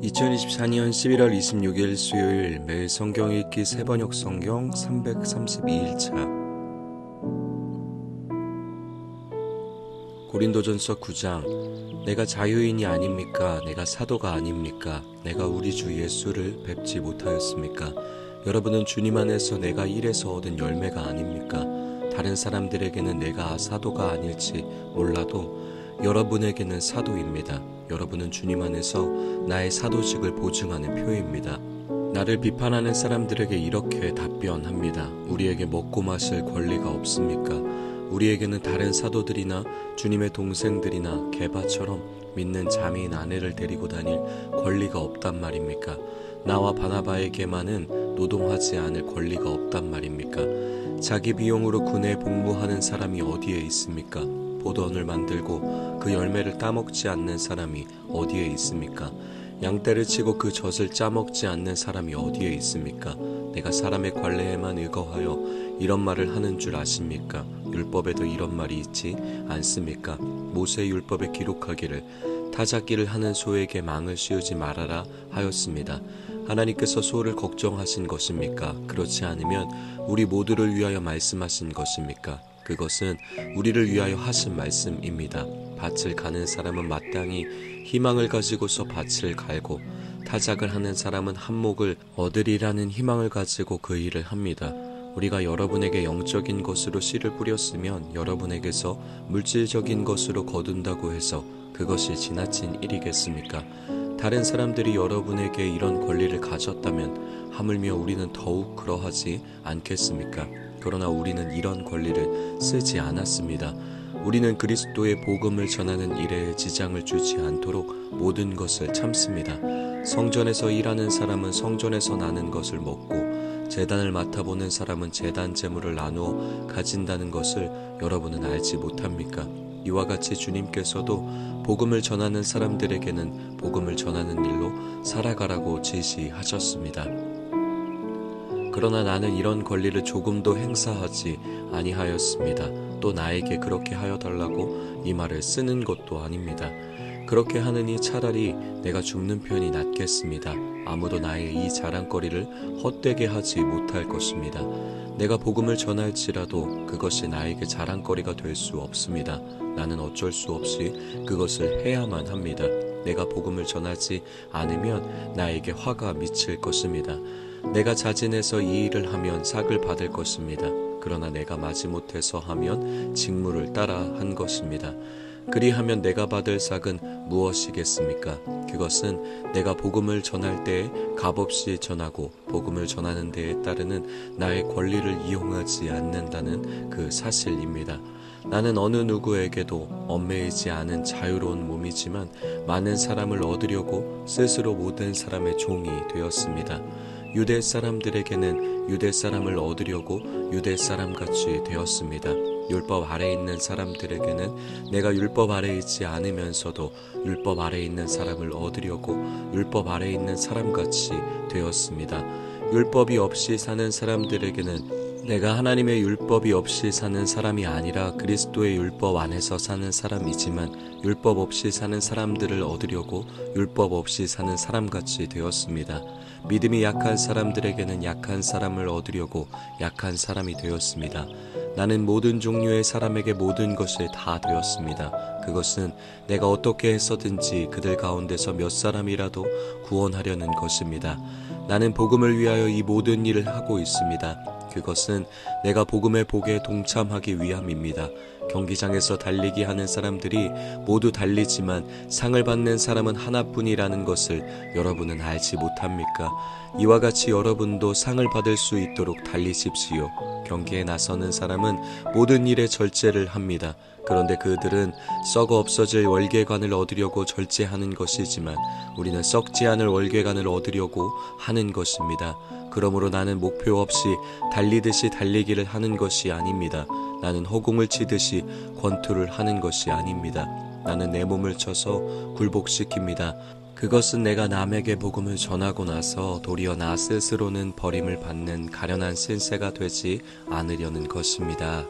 2024년 11월 26일 수요일 매일 성경 읽기 세번역 성경 332일차 고린도전서 9장 내가 자유인이 아닙니까? 내가 사도가 아닙니까? 내가 우리 주 예수를 뵙지 못하였습니까? 여러분은 주님 안에서 내가 일에서 얻은 열매가 아닙니까? 다른 사람들에게는 내가 사도가 아닐지 몰라도 여러분에게는 사도입니다. 여러분은 주님 안에서 나의 사도직을 보증하는 표입니다. 나를 비판하는 사람들에게 이렇게 답변합니다. 우리에게 먹고 마실 권리가 없습니까? 우리에게는 다른 사도들이나 주님의 동생들이나 게바처럼 믿는 자매인 아내를 데리고 다닐 권리가 없단 말입니까? 나와 바나바에게만은 노동하지 않을 권리가 없단 말입니까? 자기 비용으로 군에 복무하는 사람이 어디에 있습니까? 포도원을 만들고 그 열매를 따먹지 않는 사람이 어디에 있습니까? 양떼를 치고 그 젖을 짜먹지 않는 사람이 어디에 있습니까? 내가 사람의 관례에만 의거하여 이런 말을 하는 줄 아십니까? 율법에도 이런 말이 있지 않습니까? 모세의 율법에 기록하기를 타작기를 하는 소에게 망을 씌우지 말아라 하였습니다. 하나님께서 소를 걱정하신 것입니까? 그렇지 않으면 우리 모두를 위하여 말씀하신 것입니까? 그것은 우리를 위하여 하신 말씀입니다. 밭을 가는 사람은 마땅히 희망을 가지고서 밭을 갈고 타작을 하는 사람은 한몫을 얻으리라는 희망을 가지고 그 일을 합니다. 우리가 여러분에게 영적인 것으로 씨를 뿌렸으면 여러분에게서 물질적인 것으로 거둔다고 해서 그것이 지나친 일이겠습니까? 다른 사람들이 여러분에게 이런 권리를 가졌다면 하물며 우리는 더욱 그러하지 않겠습니까? 그러나 우리는 이런 권리를 쓰지 않았습니다. 우리는 그리스도의 복음을 전하는 일에 지장을 주지 않도록 모든 것을 참습니다. 성전에서 일하는 사람은 성전에서 나는 것을 먹고 제단을 맡아보는 사람은 제단 제물을 나누어 가진다는 것을 여러분은 알지 못합니까? 이와 같이 주님께서도 복음을 전하는 사람들에게는 복음을 전하는 일로 살아가라고 지시하셨습니다. 그러나 나는 이런 권리를 조금도 행사하지 아니하였습니다. 또 나에게 그렇게 하여 달라고 이 말을 쓰는 것도 아닙니다. 그렇게 하느니 차라리 내가 죽는 편이 낫겠습니다. 아무도 나의 이 자랑거리를 헛되게 하지 못할 것입니다. 내가 복음을 전할지라도 그것이 나에게 자랑거리가 될 수 없습니다. 나는 어쩔 수 없이 그것을 해야만 합니다. 내가 복음을 전하지 않으면 나에게 화가 미칠 것입니다. 내가 자진해서 이 일을 하면 삭을 받을 것입니다. 그러나 내가 마지못해서 하면 직무를 따라 한 것입니다. 그리하면 내가 받을 삭은 무엇이겠습니까? 그것은 내가 복음을 전할 때에 값없이 전하고 복음을 전하는 데에 따르는 나의 권리를 이용하지 않는다는 그 사실입니다. 나는 어느 누구에게도 얽매이지 않은 자유로운 몸이지만 많은 사람을 얻으려고 스스로 모든 사람의 종이 되었습니다. 유대 사람들에게는 유대 사람을 얻으려고 유대 사람같이 되었습니다. 율법 아래에 있는 사람들에게는 내가 율법 아래에 있지 않으면서도 율법 아래에 있는 사람을 얻으려고 율법 아래에 있는 사람같이 되었습니다. 율법이 없이 사는 사람들에게는 내가 하나님의 율법이 없이 사는 사람이 아니라 그리스도의 율법 안에서 사는 사람이지만 율법 없이 사는 사람들을 얻으려고 율법 없이 사는 사람같이 되었습니다. 믿음이 약한 사람들에게는 약한 사람을 얻으려고 약한 사람이 되었습니다. 나는 모든 종류의 사람에게 모든 것을 다 되었습니다. 그것은 내가 어떻게 해서든지 그들 가운데서 몇 사람이라도 구원하려는 것입니다. 나는 복음을 위하여 이 모든 일을 하고 있습니다. 그것은 내가 복음의 복에 동참하기 위함입니다. 경기장에서 달리기 하는 사람들이 모두 달리지만 상을 받는 사람은 하나뿐이라는 것을 여러분은 알지 못합니까? 이와 같이 여러분도 상을 받을 수 있도록 달리십시오. 경기에 나서는 사람은 모든 일에 절제를 합니다. 그런데 그들은 썩어 없어질 월계관을 얻으려고 절제하는 것이지만 우리는 썩지 않을 월계관을 얻으려고 하는 것입니다. 그러므로 나는 목표 없이 달리듯이 달리기를 하는 것이 아닙니다. 나는 허공을 치듯이 권투를 하는 것이 아닙니다. 나는 내 몸을 쳐서 굴복시킵니다. 그것은 내가 남에게 복음을 전하고 나서 도리어 나 스스로는 버림을 받는 가련한 신세가 되지 않으려는 것입니다.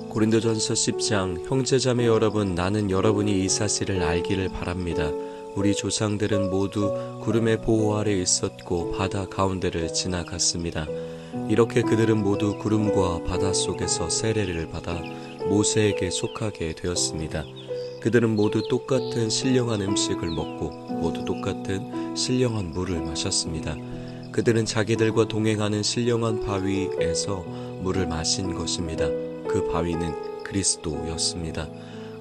고린도전서 10장 형제자매 여러분, 나는 여러분이 이 사실을 알기를 바랍니다. 우리 조상들은 모두 구름의 보호 아래 있었고 바다 가운데를 지나갔습니다. 이렇게 그들은 모두 구름과 바다 속에서 세례를 받아 모세에게 속하게 되었습니다. 그들은 모두 똑같은 신령한 음식을 먹고 모두 똑같은 신령한 물을 마셨습니다. 그들은 자기들과 동행하는 신령한 바위에서 물을 마신 것입니다. 그 바위는 그리스도였습니다.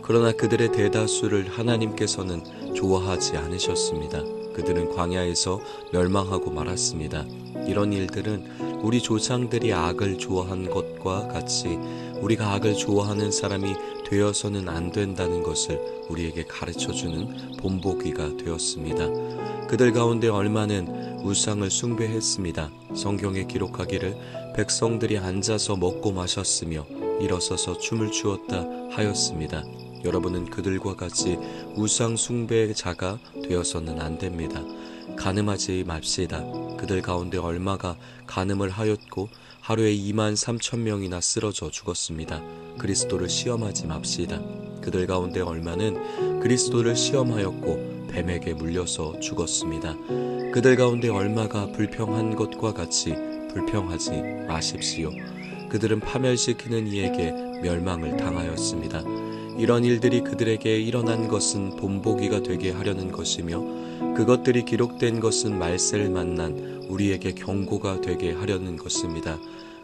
그러나 그들의 대다수를 하나님께서는 좋아하지 않으셨습니다. 그들은 광야에서 멸망하고 말았습니다. 이런 일들은 우리 조상들이 악을 좋아한 것과 같이 우리가 악을 좋아하는 사람이 되어서는 안 된다는 것을 우리에게 가르쳐주는 본보기가 되었습니다. 그들 가운데 얼마는 우상을 숭배했습니다. 성경에 기록하기를 백성들이 앉아서 먹고 마셨으며 일어서서 춤을 추었다 하였습니다. 여러분은 그들과 같이 우상 숭배자가 되어서는 안 됩니다. 간음하지 맙시다. 그들 가운데 얼마가 간음을 하였고 하루에 23,000명이나 쓰러져 죽었습니다. 그리스도를 시험하지 맙시다. 그들 가운데 얼마는 그리스도를 시험하였고 뱀에게 물려서 죽었습니다. 그들 가운데 얼마가 불평한 것과 같이 불평하지 마십시오. 그들은 파멸시키는 이에게 멸망을 당하였습니다. 이런 일들이 그들에게 일어난 것은 본보기가 되게 하려는 것이며 그것들이 기록된 것은 말세를 만난 우리에게 경고가 되게 하려는 것입니다.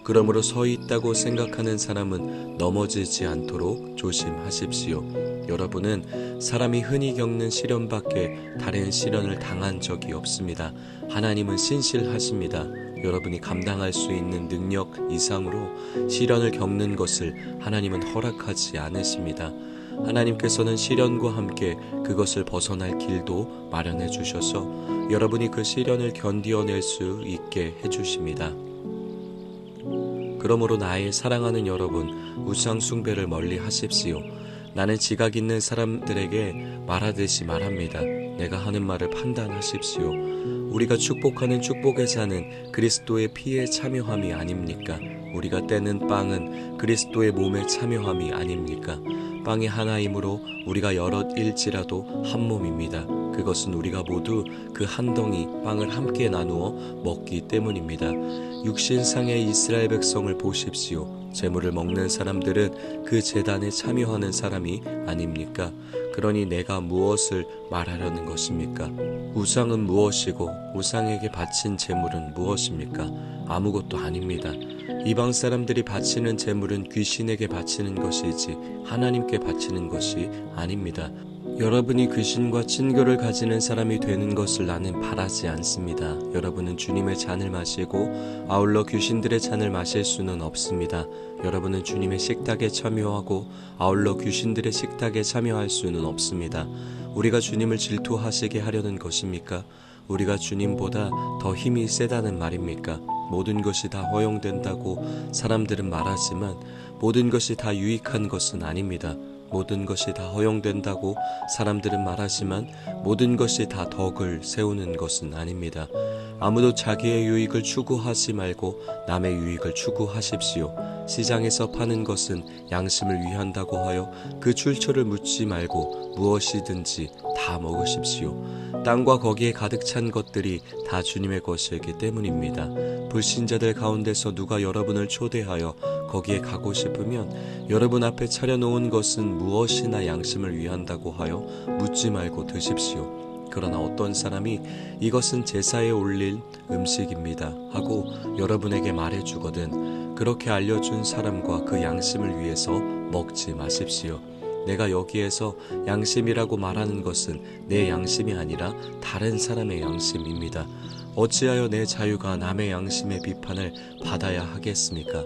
그러므로 서 있다고 생각하는 사람은 넘어지지 않도록 조심하십시오. 여러분은 사람이 흔히 겪는 시련밖에 다른 시련을 당한 적이 없습니다. 하나님은 신실하십니다. 여러분이 감당할 수 있는 능력 이상으로 시련을 겪는 것을 하나님은 허락하지 않으십니다. 하나님께서는 시련과 함께 그것을 벗어날 길도 마련해 주셔서 여러분이 그 시련을 견디어낼 수 있게 해주십니다. 그러므로 나의 사랑하는 여러분, 우상 숭배를 멀리 하십시오. 나는 지각 있는 사람들에게 말하듯이 말합니다. 내가 하는 말을 판단하십시오. 우리가 축복하는 축복의 잔은 그리스도의 피에 참여함이 아닙니까? 우리가 떼는 빵은 그리스도의 몸에 참여함이 아닙니까? 빵이 하나이므로 우리가 여럿일지라도 한 몸입니다. 그것은 우리가 모두 그 한 덩이 빵을 함께 나누어 먹기 때문입니다. 육신상의 이스라엘 백성을 보십시오. 제물을 먹는 사람들은 그 제단에 참여하는 사람이 아닙니까? 그러니 내가 무엇을 말하려는 것입니까? 우상은 무엇이고 우상에게 바친 제물은 무엇입니까? 아무것도 아닙니다. 이방 사람들이 바치는 제물은 귀신에게 바치는 것이지 하나님께 바치는 것이 아닙니다. 여러분이 귀신과 친교를 가지는 사람이 되는 것을 나는 바라지 않습니다. 여러분은 주님의 잔을 마시고 아울러 귀신들의 잔을 마실 수는 없습니다. 여러분은 주님의 식탁에 참여하고 아울러 귀신들의 식탁에 참여할 수는 없습니다. 우리가 주님을 질투하시게 하려는 것입니까? 우리가 주님보다 더 힘이 세다는 말입니까? 모든 것이 다 허용된다고 사람들은 말하지만 모든 것이 다 유익한 것은 아닙니다. 모든 것이 다 허용된다고 사람들은 말하지만 모든 것이 다 덕을 세우는 것은 아닙니다. 아무도 자기의 유익을 추구하지 말고 남의 유익을 추구하십시오. 시장에서 파는 것은 양심을 위한다고 하여 그 출처를 묻지 말고 무엇이든지 다 먹으십시오. 땅과 거기에 가득 찬 것들이 다 주님의 것이기 때문입니다. 불신자들 가운데서 누가 여러분을 초대하여 거기에 가고 싶으면 여러분 앞에 차려놓은 것은 무엇이나 양심을 위한다고 하여 묻지 말고 드십시오. 그러나 어떤 사람이 이것은 제사에 올릴 음식입니다 하고 여러분에게 말해주거든 그렇게 알려준 사람과 그 양심을 위해서 먹지 마십시오. 내가 여기에서 양심이라고 말하는 것은 내 양심이 아니라 다른 사람의 양심입니다. 어찌하여 내 자유가 남의 양심의 비판을 받아야 하겠습니까?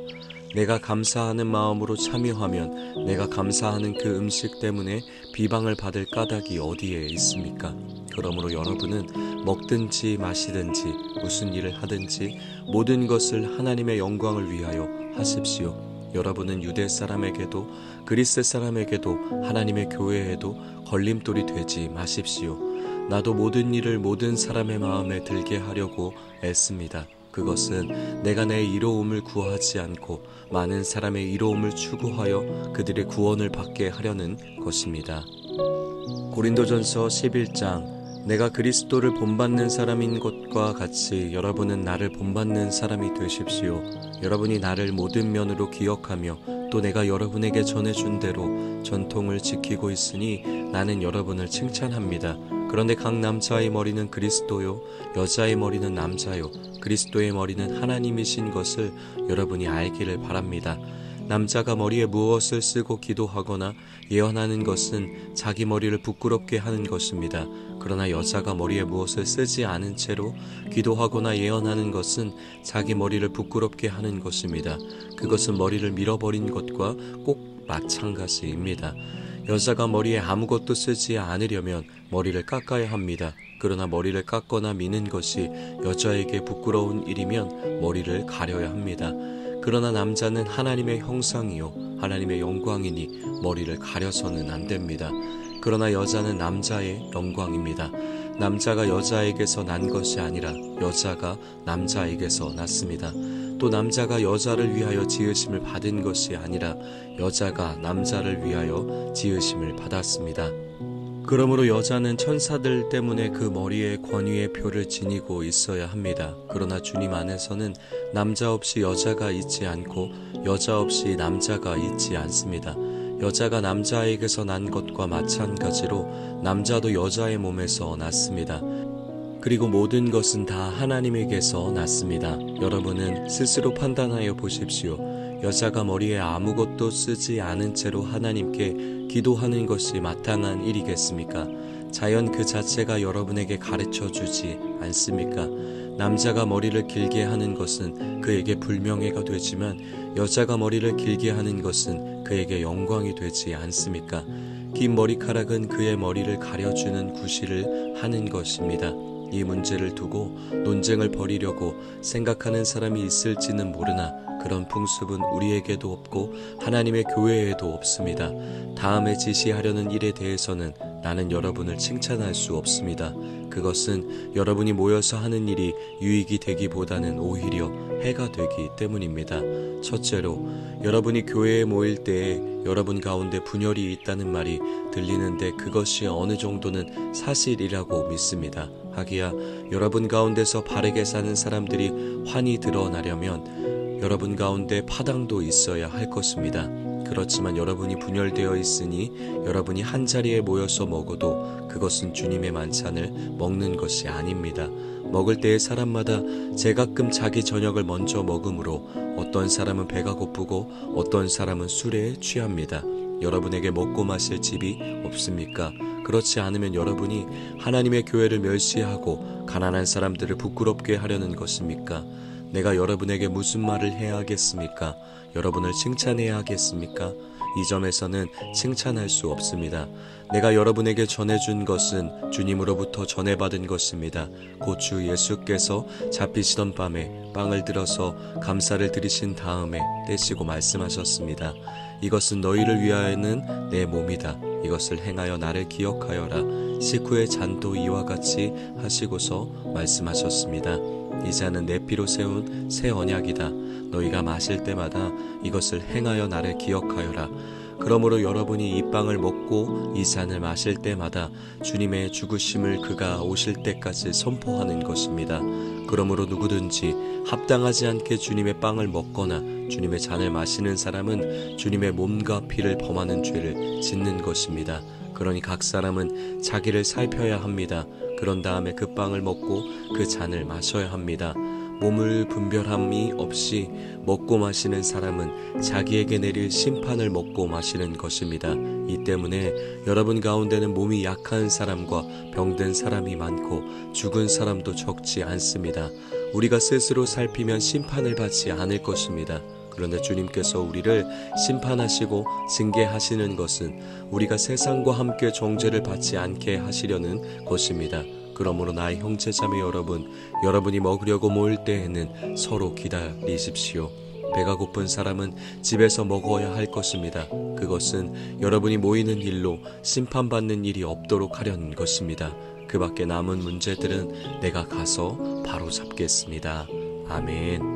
내가 감사하는 마음으로 참여하면 내가 감사하는 그 음식 때문에 비방을 받을 까닭이 어디에 있습니까? 그러므로 여러분은 먹든지 마시든지 무슨 일을 하든지 모든 것을 하나님의 영광을 위하여 하십시오. 여러분은 유대 사람에게도 그리스 사람에게도 하나님의 교회에도 걸림돌이 되지 마십시오. 나도 모든 일을 모든 사람의 마음에 들게 하려고 애씁니다. 그것은 내가 내 이로움을 구하지 않고 많은 사람의 이로움을 추구하여 그들의 구원을 받게 하려는 것입니다. 고린도전서 11장 내가 그리스도를 본받는 사람인 것과 같이 여러분은 나를 본받는 사람이 되십시오. 여러분이 나를 모든 면으로 기억하며 또 내가 여러분에게 전해준 대로 전통을 지키고 있으니 나는 여러분을 칭찬합니다. 그런데 각 남자의 머리는 그리스도요, 여자의 머리는 남자요, 그리스도의 머리는 하나님이신 것을 여러분이 알기를 바랍니다. 남자가 머리에 무엇을 쓰고 기도하거나 예언하는 것은 자기 머리를 부끄럽게 하는 것입니다. 그러나 여자가 머리에 무엇을 쓰지 않은 채로 기도하거나 예언하는 것은 자기 머리를 부끄럽게 하는 것입니다. 그것은 머리를 밀어버린 것과 꼭 마찬가지입니다. 여자가 머리에 아무것도 쓰지 않으려면 머리를 깎아야 합니다. 그러나 머리를 깎거나 미는 것이 여자에게 부끄러운 일이면 머리를 가려야 합니다. 그러나 남자는 하나님의 형상이요 하나님의 영광이니 머리를 가려서는 안 됩니다. 그러나 여자는 남자의 영광입니다. 남자가 여자에게서 난 것이 아니라 여자가 남자에게서 났습니다. 또 남자가 여자를 위하여 지으심을 받은 것이 아니라 여자가 남자를 위하여 지으심을 받았습니다. 그러므로 여자는 천사들 때문에 그 머리에 권위의 표를 지니고 있어야 합니다. 그러나 주님 안에서는 남자 없이 여자가 있지 않고 여자 없이 남자가 있지 않습니다. 여자가 남자에게서 난 것과 마찬가지로 남자도 여자의 몸에서 났습니다. 그리고 모든 것은 다 하나님에게서 났습니다. 여러분은 스스로 판단하여 보십시오. 여자가 머리에 아무것도 쓰지 않은 채로 하나님께 기도하는 것이 마땅한 일이겠습니까? 자연 그 자체가 여러분에게 가르쳐 주지 않습니까? 남자가 머리를 길게 하는 것은 그에게 불명예가 되지만 여자가 머리를 길게 하는 것은 그에게 영광이 되지 않습니까? 긴 머리카락은 그의 머리를 가려주는 구실을 하는 것입니다. 이 문제를 두고 논쟁을 벌이려고 생각하는 사람이 있을지는 모르나 그런 풍습은 우리에게도 없고 하나님의 교회에도 없습니다. 다음에 지시하려는 일에 대해서는 나는 여러분을 칭찬할 수 없습니다. 그것은 여러분이 모여서 하는 일이 유익이 되기보다는 오히려 해가 되기 때문입니다. 첫째로, 여러분이 교회에 모일 때에 여러분 가운데 분열이 있다는 말이 들리는데 그것이 어느 정도는 사실이라고 믿습니다. 하기야 여러분 가운데서 바르게 사는 사람들이 환히 드러나려면 여러분 가운데 파당도 있어야 할 것입니다. 그렇지만 여러분이 분열되어 있으니 여러분이 한자리에 모여서 먹어도 그것은 주님의 만찬을 먹는 것이 아닙니다. 먹을 때에 사람마다 제각금 자기 저녁을 먼저 먹으므로 어떤 사람은 배가 고프고 어떤 사람은 술에 취합니다. 여러분에게 먹고 마실 집이 없습니까? 그렇지 않으면 여러분이 하나님의 교회를 멸시하고 가난한 사람들을 부끄럽게 하려는 것입니까? 내가 여러분에게 무슨 말을 해야 하겠습니까? 여러분을 칭찬해야 하겠습니까? 이 점에서는 칭찬할 수 없습니다. 내가 여러분에게 전해준 것은 주님으로부터 전해받은 것입니다. 곧 주 예수께서 잡히시던 밤에 빵을 들어서 감사를 드리신 다음에 떼시고 말씀하셨습니다. 이것은 너희를 위하여는 내 몸이다. 이것을 행하여 나를 기억하여라. 식후에 잔도 이와 같이 하시고서 말씀하셨습니다. 이 잔은 내 피로 세운 새 언약이다. 너희가 마실 때마다 이것을 행하여 나를 기억하여라. 그러므로 여러분이 이 빵을 먹고 이 잔을 마실 때마다 주님의 죽으심을 그가 오실 때까지 선포하는 것입니다. 그러므로 누구든지 합당하지 않게 주님의 빵을 먹거나 주님의 잔을 마시는 사람은 주님의 몸과 피를 범하는 죄를 짓는 것입니다. 그러니 각 사람은 자기를 살펴야 합니다. 그런 다음에 그 빵을 먹고 그 잔을 마셔야 합니다. 몸을 분별함이 없이 먹고 마시는 사람은 자기에게 내릴 심판을 먹고 마시는 것입니다. 이 때문에 여러분 가운데는 몸이 약한 사람과 병든 사람이 많고 죽은 사람도 적지 않습니다. 우리가 스스로 살피면 심판을 받지 않을 것입니다. 그런데 주님께서 우리를 심판하시고 징계하시는 것은 우리가 세상과 함께 정죄를 받지 않게 하시려는 것입니다. 그러므로 나의 형제자매 여러분, 여러분이 먹으려고 모일 때에는 서로 기다리십시오. 배가 고픈 사람은 집에서 먹어야 할 것입니다. 그것은 여러분이 모이는 일로 심판받는 일이 없도록 하려는 것입니다. 그 밖에 남은 문제들은 내가 가서 바로 잡겠습니다. 아멘.